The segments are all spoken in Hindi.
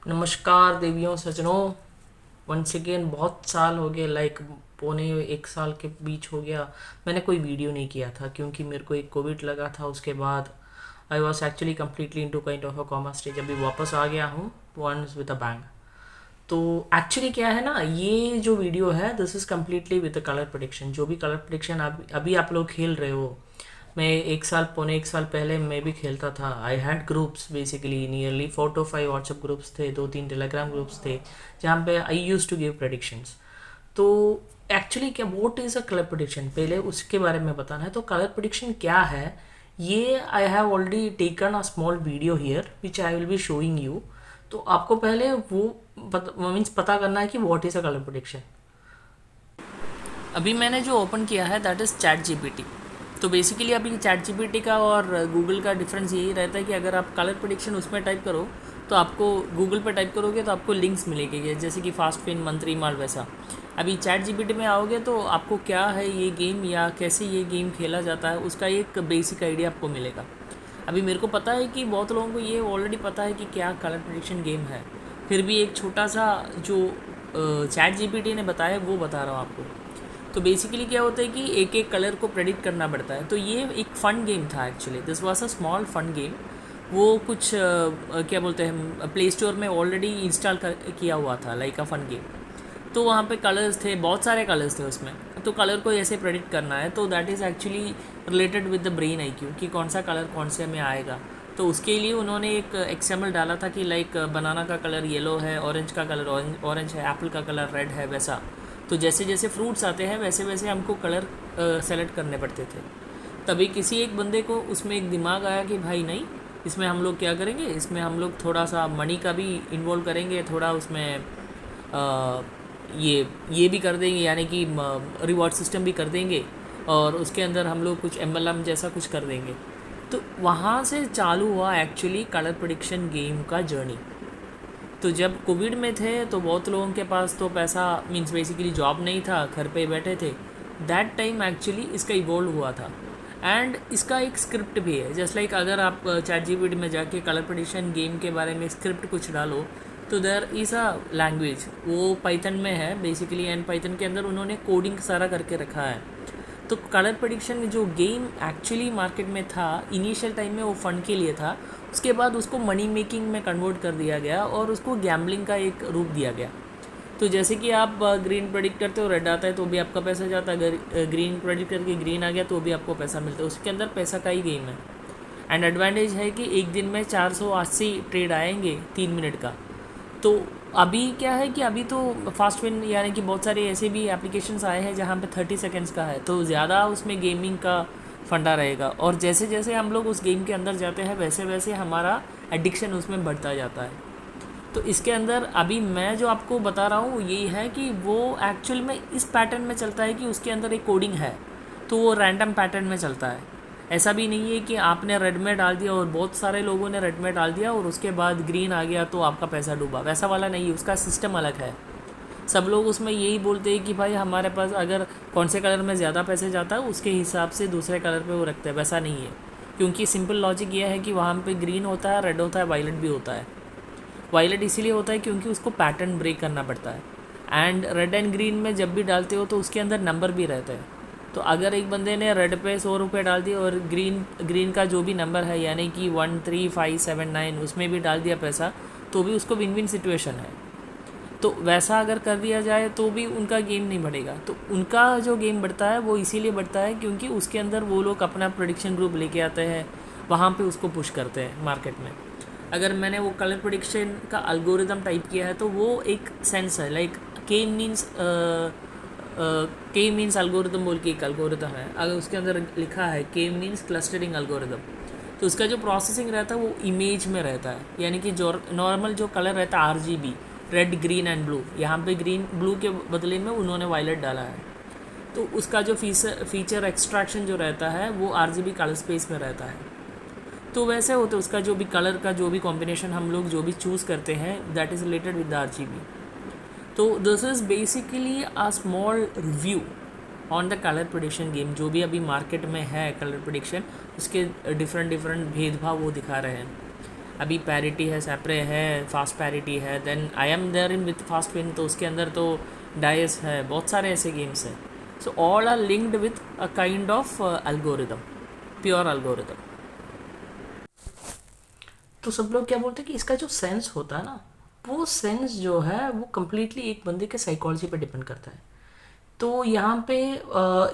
नमस्कार देवियों सज्जनों। वंस अगेन बहुत साल हो गए, लाइक पौने एक साल के बीच हो गया। मैंने कोई वीडियो नहीं किया था क्योंकि मेरे को एक कोविड लगा था। उसके बाद I was actually completely into kind of a comma stage. अभी वापस आ गया हूँ वंस विद अ बैंग। तो एक्चुअली क्या है ना, ये जो वीडियो है this is completely with colour prediction. जो भी कलर प्रोडिक्शन अभी आप लोग खेल रहे हो, मैं एक साल पौने एक साल पहले मैं भी खेलता था। I had groups, basically nearly 4 to 5 WhatsApp groups थे, 2-3 टेलीग्राम ग्रुप्स थे जहाँ पे आई यूज टू गिव प्रेडिक्शंस। तो एक्चुअली क्या what is a colour prediction, पहले उसके बारे में बताना है। तो कलर प्रोडिक्शन क्या है, ये I have already taken a small video here which I will be showing you. तो आपको पहले वो मीन्स पता करना है कि what is a colour prediction. अभी मैंने जो ओपन किया है दैट इज़ चैट जीपीटी। तो बेसिकली अभी चैट जीपीटी का और गूगल का डिफरेंस यही रहता है कि अगर आप कलर प्रेडिक्शन उसमें टाइप करो तो आपको गूगल पर टाइप करोगे तो आपको लिंक्स मिलेंगे, जैसे कि फास्ट फिन मंत्री माल वैसा। अभी चैट जीपीटी में आओगे तो आपको क्या है ये गेम या कैसे ये गेम खेला जाता है उसका एक बेसिक आइडिया आपको मिलेगा। अभी मेरे को पता है कि बहुत लोगों को ये ऑलरेडी पता है कि क्या कलर प्रेडिक्शन गेम है, फिर भी एक छोटा सा जो चैट जीपीटी ने बताया वो बता रहा हूँ आपको। तो बेसिकली क्या होता है कि एक एक कलर को प्रेडिक्ट करना पड़ता है। तो ये एक फ़न गेम था actually, this was a small fun game. वो कुछ क्या बोलते हैं, प्ले स्टोर में ऑलरेडी इंस्टॉल किया हुआ था, लाइक अ फ़न गेम। तो वहाँ पे कलर्स थे, बहुत सारे कलर्स थे उसमें। तो कलर को ऐसे प्रेडिक्ट करना है, तो that is actually related with the brain IQ कि कौन सा कलर कौन से में आएगा। तो उसके लिए उन्होंने एक एक्सएमएल डाला था कि लाइक बनाना का कलर येलो है, ऑरेंज का कलर ऑरेंज है, एप्पल का कलर रेड है, वैसा। तो जैसे जैसे फ्रूट्स आते हैं वैसे वैसे हमको कलर सेलेक्ट करने पड़ते थे। तभी किसी एक बंदे को उसमें एक दिमाग आया कि भाई नहीं, इसमें हम लोग क्या करेंगे, इसमें हम लोग थोड़ा सा मनी का भी इन्वॉल्व करेंगे, थोड़ा उसमें अ, ये भी कर देंगे, यानी कि रिवॉर्ड सिस्टम भी कर देंगे, और उसके अंदर हम लोग कुछ एमएलएम जैसा कुछ कर देंगे। तो वहाँ से चालू हुआ एक्चुअली कलर प्रेडिक्शन गेम का जर्नी। तो जब कोविड में थे तो बहुत लोगों के पास तो पैसा मीन्स बेसिकली जॉब नहीं था, घर पे बैठे थे। दैट टाइम एक्चुअली इसका इवॉल्व हुआ था। एंड इसका एक स्क्रिप्ट भी है, जस्ट लाइक अगर आप चैट जीपीटी में जाके कलर प्रेडिक्शन गेम के बारे में स्क्रिप्ट कुछ डालो तो देयर इज़ अ लैंग्वेज, वो पाइथन में है बेसिकली। एंड पाइथन के अंदर उन्होंने कोडिंग सारा करके रखा है। तो कलर प्रेडिक्शन जो गेम एक्चुअली मार्केट में था इनिशियल टाइम में वो फ़न के लिए था। उसके बाद उसको मनी मेकिंग में कन्वर्ट कर दिया गया और उसको गैम्बलिंग का एक रूप दिया गया। तो जैसे कि आप ग्रीन प्रेडिक्ट करते हो, रेड आता है तो भी आपका पैसा जाता है, अगर ग्रीन प्रेडिक्ट करके ग्रीन आ गया तो भी आपको पैसा मिलता है। उसके अंदर पैसा का ही गेम है। एंड एडवांटेज है कि एक दिन में 480 ट्रेड आएंगे 3 मिनट का। तो अभी क्या है कि अभी तो फास्ट विन यानी कि बहुत सारे ऐसे भी एप्लीकेशंस आए हैं जहाँ पे 30 सेकेंड्स का है, तो ज़्यादा उसमें गेमिंग का फंडा रहेगा। और जैसे जैसे हम लोग उस गेम के अंदर जाते हैं वैसे वैसे हमारा एडिक्शन उसमें बढ़ता जाता है। तो इसके अंदर अभी मैं जो आपको बता रहा हूँ यही है कि वो एक्चुअल में इस पैटर्न में चलता है कि उसके अंदर एक कोडिंग है, तो वो रैंडम पैटर्न में चलता है। ऐसा भी नहीं है कि आपने रेड में डाल दिया और बहुत सारे लोगों ने रेड में डाल दिया और उसके बाद ग्रीन आ गया तो आपका पैसा डूबा, वैसा वाला नहीं है। उसका सिस्टम अलग है। सब लोग उसमें यही बोलते हैं कि भाई हमारे पास अगर कौन से कलर में ज़्यादा पैसे जाता है उसके हिसाब से दूसरे कलर पे वो रखते हैं, वैसा नहीं है। क्योंकि सिंपल लॉजिक ये है कि वहाँ पे ग्रीन होता है, रेड होता है, वायलेट भी होता है। वायलेट इसीलिए होता है क्योंकि उसको पैटर्न ब्रेक करना पड़ता है। एंड रेड एंड ग्रीन में जब भी डालते हो तो उसके अंदर नंबर भी रहते हैं। तो अगर एक बंदे ने रेड पे 100 रुपये डाल दिए और ग्रीन ग्रीन का जो भी नंबर है यानी कि 13579 उसमें भी डाल दिया पैसा, तो भी उसको विन विन सिचुएशन है। तो वैसा अगर कर दिया जाए तो भी उनका गेम नहीं बढ़ेगा। तो उनका जो गेम बढ़ता है वो इसीलिए बढ़ता है क्योंकि उसके अंदर वो लोग अपना प्रेडिक्शन ग्रुप लेके आते हैं, वहाँ पे उसको पुश करते हैं मार्केट में। अगर मैंने वो कलर प्रेडिक्शन का अल्गोरिदम टाइप किया है तो वो एक सेंस है, लाइक के मीन्स के मीन्स अल्गोरिदम बोल के एक अल्गोरिदम है। अगर उसके अंदर लिखा है के मीन्स क्लस्टरिंग अल्गोरिदम, तो उसका जो प्रोसेसिंग रहता है वो इमेज में रहता है। यानी कि जो नॉर्मल जो कलर रहता है RGB, red green and blue, यहाँ पे ग्रीन ब्लू के बदले में उन्होंने वायलेट डाला है। तो उसका जो फीचर एक्सट्रैक्शन जो रहता है वो RGB कलर स्पेस में रहता है। तो वैसे होते उसका जो भी कलर का जो भी कॉम्बिनेशन हम लोग जो भी चूज़ करते हैं that is related with RGB। तो this is basically a small review on the colour prediction game. जो भी अभी मार्केट में है कलर प्रेडिक्शन, उसके डिफरेंट डिफरेंट भेदभाव वो दिखा रहे हैं। अभी पैरिटी है, सैपरे है, फास्ट पैरिटी है, then I am there in with fast win, तो उसके अंदर तो डाइस है, बहुत सारे ऐसे गेम्स हैं. So all are linked with a kind of algorithm, pure algorithm. तो सब लोग क्या बोलते हैं कि इसका जो सेंस होता है ना, वो सेंस जो है वो कम्प्लीटली एक बंदे के साइकोलॉजी पे डिपेंड करता है. तो यहाँ पे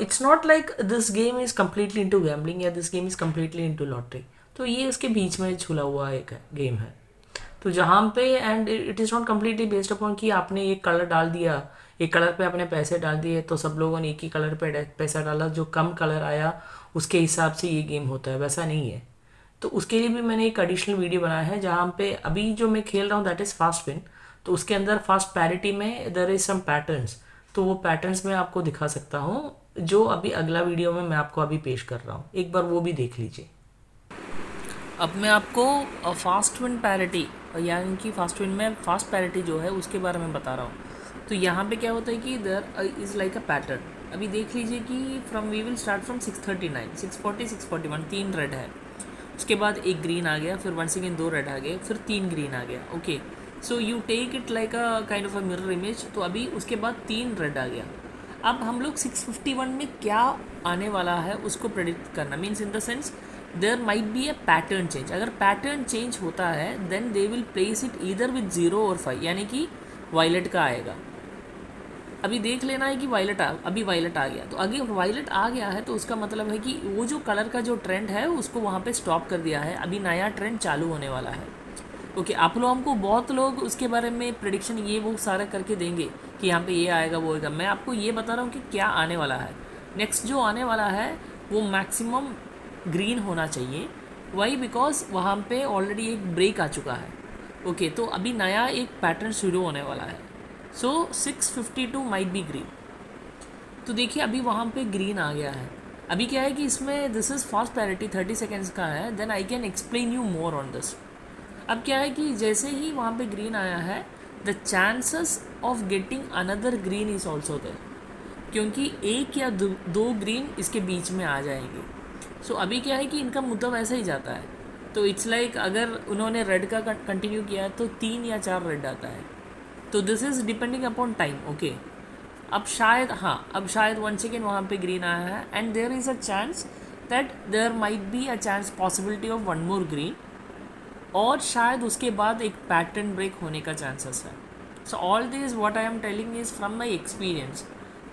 it's not like this game is completely into gambling या this game is completely into lottery. तो ये इसके बीच में झूला हुआ एक गेम है. तो जहाँ पे and it is not completely based upon कि आपने एक कलर डाल दिया, एक कलर पे आपने पैसे डाल दिए तो सब लोगों ने एक ही कलर पे पैसा डाला, जो कम कलर आया उसके हिसाब से ये गेम होता है, वैसा नहीं है. तो उसके लिए भी मैंने एक एडिशनल वीडियो बनाया है जहाँ पे अभी जो मैं खेल रहा हूँ दैट इज़ फास्ट विन. तो उसके अंदर फास्ट पैरिटी में देयर इज सम पैटर्न्स, तो वो पैटर्न्स मैं आपको दिखा सकता हूँ जो अभी अगला वीडियो में मैं आपको अभी पेश कर रहा हूँ, एक बार वो भी देख लीजिए. अब मैं आपको फास्ट विन पैरिटी यानी कि फास्ट विन में फास्ट पैरिटी जो है उसके बारे में बता रहा हूँ. तो यहाँ पे क्या होता है कि there is like a pattern. अभी देख लीजिए कि from we will start from 639, 640, 641, 3 red है, उसके बाद एक ग्रीन आ गया, फिर वंस अगेन 2 रेड आ गए, फिर 3 ग्रीन आ गया. Okay, so you take it like a kind of a mirror image. तो अभी उसके बाद 3 रेड आ गया. अब हम लोग 651 में क्या आने वाला है उसको प्रेडिक्ट करना, means in the sense there might be a pattern change. अगर पैटर्न चेंज होता है then they will place it either with 0 और 5, यानी कि वायलेट का आएगा. अभी देख लेना है कि अभी वायलेट आ गया. तो अगर वायलेट आ गया है तो उसका मतलब है कि वो जो कलर का जो ट्रेंड है उसको वहाँ पे स्टॉप कर दिया है, अभी नया ट्रेंड चालू होने वाला है. ओके, आप लोग हमको बहुत लोग उसके बारे में प्रेडिक्शन ये वो सारा करके देंगे कि यहाँ पे ये आएगा वो आएगा. मैं आपको ये बता रहा हूँ कि क्या आने वाला है. नेक्स्ट जो आने वाला है वो मैक्सिमम ग्रीन होना चाहिए. वाई? बिकॉज वहाँ पे ऑलरेडी एक ब्रेक आ चुका है. ओके, तो अभी नया एक पैटर्न शुरू होने वाला है. सो 652 माइट बी ग्रीन. तो देखिए अभी वहाँ पे ग्रीन आ गया है. अभी क्या है कि इसमें this is fast parity 30 seconds का है, then I can explain you more on this. अब क्या है कि जैसे ही वहाँ पे ग्रीन आया है the chances of getting another green is also there, क्योंकि एक या दो ग्रीन इसके बीच में आ जाएंगे. सो अभी क्या है कि इनका मुद्दा वैसा ही जाता है. तो इट्स लाइक अगर उन्होंने रेड का कंटिन्यू किया है तो 3 या 4 रेड आता है. तो this is depending upon time. Okay, अब शायद वन सेकेंड वहाँ पे ग्रीन आया है and there is a chance that there might be a chance possibility of one more green, और शायद उसके बाद एक पैटर्न ब्रेक होने का चांसेस है. So all this what I am telling is from my experience.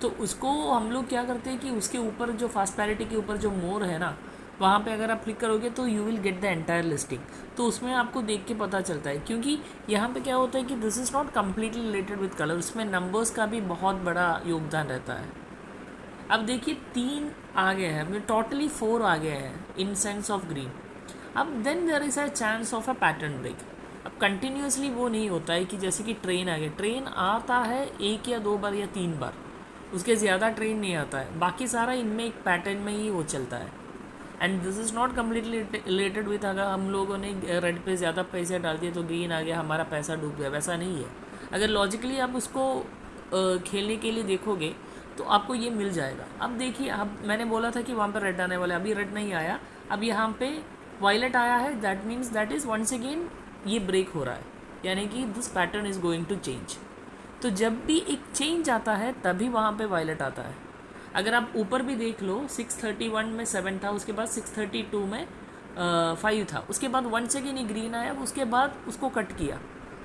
तो उसको हम लोग क्या करते हैं कि उसके ऊपर जो फास्ट पैरिटी के ऊपर जो मोर है ना, वहाँ पे अगर आप क्लिक करोगे तो you will get the entire listing. तो उसमें आपको देख के पता चलता है, क्योंकि यहाँ पे क्या होता है कि this is not completely related with colour, उसमें नंबर्स का भी बहुत बड़ा योगदान रहता है. अब देखिए 3 आ गए हैं, टोटली 4 आ गए हैं इन सेंस ऑफ ग्रीन. अब then there is a chance of a pattern break. अब कंटिन्यूसली वो नहीं होता है कि जैसे कि ट्रेन आ गया, ट्रेन आता है 1 या 2 बार या 3 बार, उसके ज़्यादा ट्रेन नहीं आता है. बाकी सारा इनमें एक पैटर्न में ही वो चलता है. And this is not completely related with अगर हम लोगों ने रेड पे ज़्यादा पैसे डाल दिए तो ग्रीन आ गया, हमारा पैसा डूब गया, वैसा नहीं है. अगर लॉजिकली आप उसको खेलने के लिए देखोगे तो आपको ये मिल जाएगा. अब देखिए, अब मैंने बोला था कि वहाँ पर रेड आने वाला है, अभी रेड नहीं आया, अब यहाँ पे वायलेट आया है. That means that is once again ये ब्रेक हो रहा है, यानी कि this pattern is going to change. तो जब भी एक चेंज आता है तभी वहाँ पे वायलेट आता है. अगर आप ऊपर भी देख लो 631 में 7 था, उसके बाद 632 में 5 था, उसके बाद वन सेकेंड ही ग्रीन आया, उसके बाद उसको कट किया,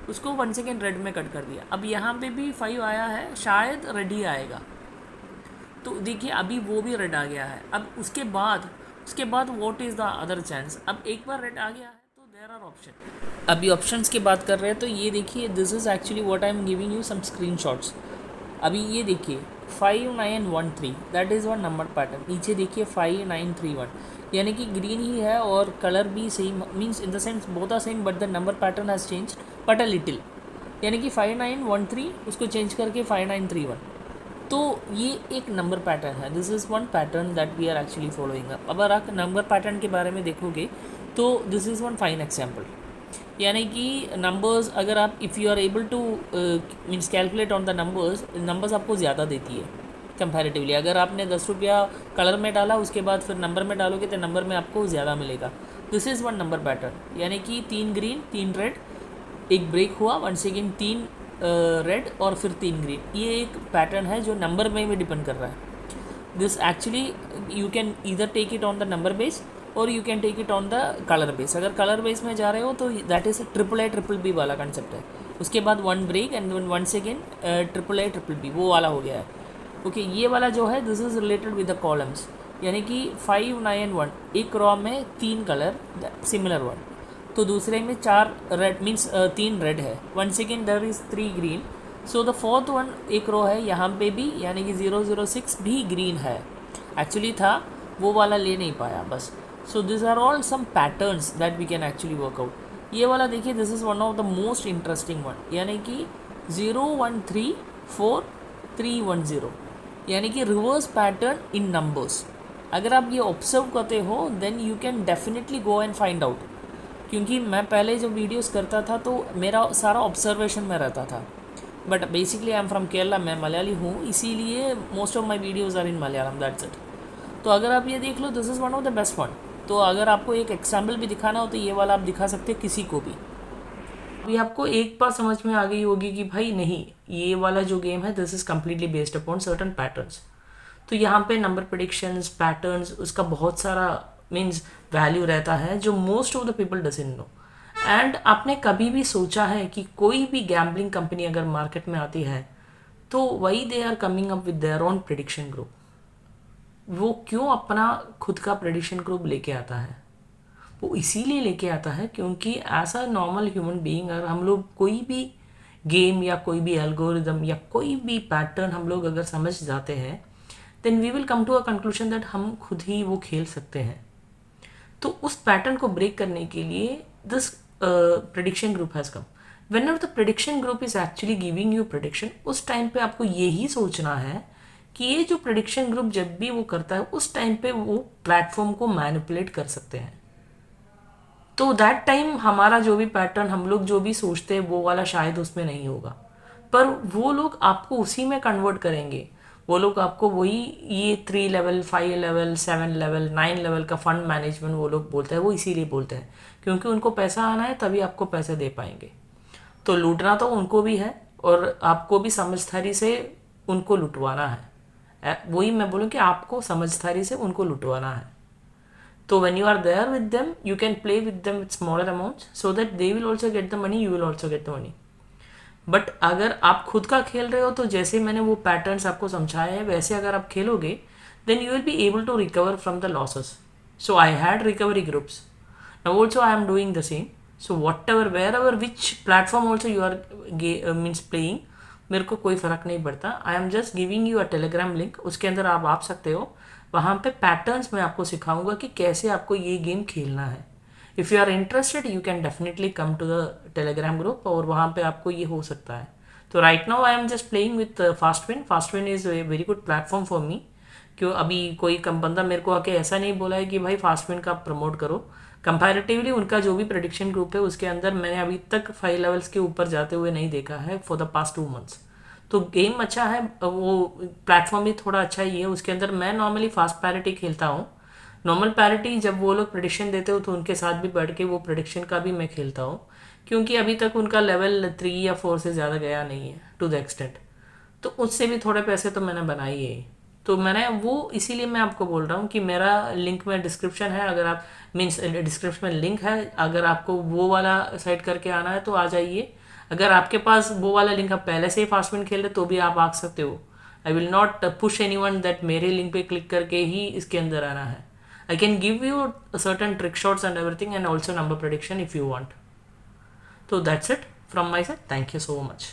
उसको वन सेकेंड रेड में कट कर दिया. अब यहाँ पे भी 5 आया है, शायद रेड ही आएगा. तो देखिए अभी वो भी रेड आ गया है. अब उसके बाद what is the other chance. अब एक बार रेड आ गया है तो देयर आर ऑप्शन. अभी ऑप्शंस की बात कर रहे हैं तो ये देखिए this is actually what I am giving you some screenshots. अभी ये देखिए 5913 that is one number pattern. नीचे देखिए 5931, यानी कि ग्रीन ही है और कलर भी same, means in the sense both are same but the number pattern has change but a little. यानी कि 5913 उसको चेंज करके 5931. तो ये एक नंबर पैटर्न है. This is one pattern that we are actually following. अब अगर आप नंबर पैटर्न के बारे में देखोगे तो this is one fine example. यानी कि नंबर्स अगर आप if you are able to means calculate on the numbers आपको ज़्यादा देती है कंपैरेटिवली. अगर आपने 10 रुपया कलर में डाला उसके बाद फिर नंबर में डालोगे तो नंबर में आपको ज़्यादा मिलेगा. This is one number pattern, यानी कि 3 ग्रीन 3 रेड, एक ब्रेक हुआ, वन सेकेंड 3 रेड और फिर 3 ग्रीन। ये एक पैटर्न है जो नंबर में भी डिपेंड कर रहा है। This actually you can either take it on the number base और you can take it on the colour base. अगर कलर बेस में जा रहे हो तो that is triple A triple B वाला कंसेप्ट है। उसके बाद one break and one second triple A triple B, वो वाला हो गया है। ओके, ये वाला जो है this is related with the columns, यानी कि 5 9 1, एक रॉ में 3 कलर सिमिलर वन, तो दूसरे में 4 रेड मीन्स 3 रेड है, one second there is 3 green, so the fourth one एक रो है यहाँ पे भी, यानी कि 006 भी ग्रीन है। एक्चुअली था वो वाला ले नहीं पाया बस। So this are all some patterns that we can actually work out. ये वाला देखिए, this is one of the most interesting one, यानी कि 0 1 3 4 3 1 0, यानी कि रिवर्स पैटर्न इन नंबर्स। अगर आप ये ऑब्जर्व करते हो then you can definitely go and find out, क्योंकि मैं पहले जो वीडियोस करता था तो मेरा सारा ऑब्जर्वेशन में रहता था, but basically I am from Kerala, मैं मलयाली हूँ, इसीलिए most of my videos are in Malayalam, that's it. तो अगर आप ये देख लो, this is one of the best one. तो अगर आपको एक एग्जाम्पल भी दिखाना हो तो ये वाला आप दिखा सकते हैं किसी को भी। अभी आपको एक बात समझ में आ गई होगी कि भाई नहीं, ये वाला जो गेम है this is completely based upon certain patterns. तो यहाँ पे नंबर प्रेडिक्शंस, पैटर्न्स, उसका बहुत सारा मीन्स वैल्यू रहता है जो most of the people doesn't know. And आपने कभी भी सोचा है कि कोई भी गैम्बलिंग कंपनी अगर मार्केट में आती है तो वही they are coming up with their own prediction group. वो क्यों अपना खुद का प्रेडिक्शन ग्रुप लेके आता है? वो इसीलिए लेके आता है क्योंकि as a normal human being अगर हम लोग कोई भी गेम या कोई भी एल्गोरिदम या कोई भी पैटर्न हम लोग अगर समझ जाते हैं then we will come to a conclusion that हम खुद ही वो खेल सकते हैं। तो उस पैटर्न को ब्रेक करने के लिए this prediction group has come. When ever the prediction group is actually giving you prediction, उस टाइम पे आपको यही सोचना है कि ये जो प्रेडिक्शन ग्रुप जब भी वो करता है उस टाइम पे वो प्लेटफॉर्म को मैनिपुलेट कर सकते हैं। तो दैट टाइम हमारा जो भी पैटर्न हम लोग जो भी सोचते हैं वो वाला शायद उसमें नहीं होगा, पर वो लोग आपको उसी में कन्वर्ट करेंगे। वो लोग आपको वही ये 3 लेवल 5 लेवल 7 लेवल 9 लेवल का फंड मैनेजमेंट वो लोग बोलते हैं, वो इसीलिए बोलते हैं क्योंकि उनको पैसा आना है तभी आपको पैसे दे पाएंगे। तो लूटना तो उनको भी है और आपको भी समझदारी से उनको लुटवाना है। वही मैं बोलूँ कि आपको समझदारी से उनको लुटवाना है। तो when you are there with them you can play with them with smaller amounts so that they will also get the money, you will also get the money। But अगर आप खुद का खेल रहे हो तो जैसे मैंने वो पैटर्न्स आपको समझाए हैं वैसे अगर आप खेलोगे then you will be able to recover from the losses. So I had recovery groups, now also I am doing the same. So whatever wherever which platform also you are means playing, मेरे को कोई फ़र्क नहीं पड़ता। I am just giving you a Telegram link, उसके अंदर आप आ सकते हो। वहाँ पे पैटर्न्स मैं आपको सिखाऊंगा कि कैसे आपको ये गेम खेलना है। If you are interested you can definitely come to the Telegram group और वहाँ पे आपको ये हो सकता है। तो right now I am just playing with FastWin. FastWin is a very good platform for me. क्यों अभी कोई कम बंदा मेरे को आके ऐसा नहीं बोला है कि भाई फास्टविन का प्रमोट करो। कंपैरेटिवली उनका जो भी प्रेडिक्शन ग्रुप है उसके अंदर मैंने अभी तक 5 लेवल्स के ऊपर जाते हुए नहीं देखा है फॉर द पास्ट 2 मंथ्स। तो गेम अच्छा है, वो प्लेटफॉर्म भी थोड़ा अच्छा ही है। उसके अंदर मैं नॉर्मली फास्ट पैरिटी खेलता हूँ। नॉर्मल पैरिटी जब वो लोग प्रेडिक्शन देते हो तो उनके साथ भी बैठ के वो प्रेडिक्शन का भी मैं खेलता हूँ, क्योंकि अभी तक उनका लेवल 3 या 4 से ज़्यादा गया नहीं है टू द एक्सटेंट। तो उससे भी थोड़े पैसे तो मैंने बनाए ही। तो मैंने वो इसीलिए मैं आपको बोल रहा हूँ कि मेरा लिंक में डिस्क्रिप्शन है, अगर आप मीन्स डिस्क्रिप्शन में लिंक है, अगर आपको वो वाला साइट करके आना है तो आ जाइए। अगर आपके पास वो वाला लिंक आप पहले से ही फास्टविन खेल रहे तो भी आप आ सकते हो। I will not push anyone that मेरे लिंक पे क्लिक करके ही इसके अंदर आना है। I can give you certain trick shots and everything and also number prediction if you want. तो that's it from my side. Thank you so much.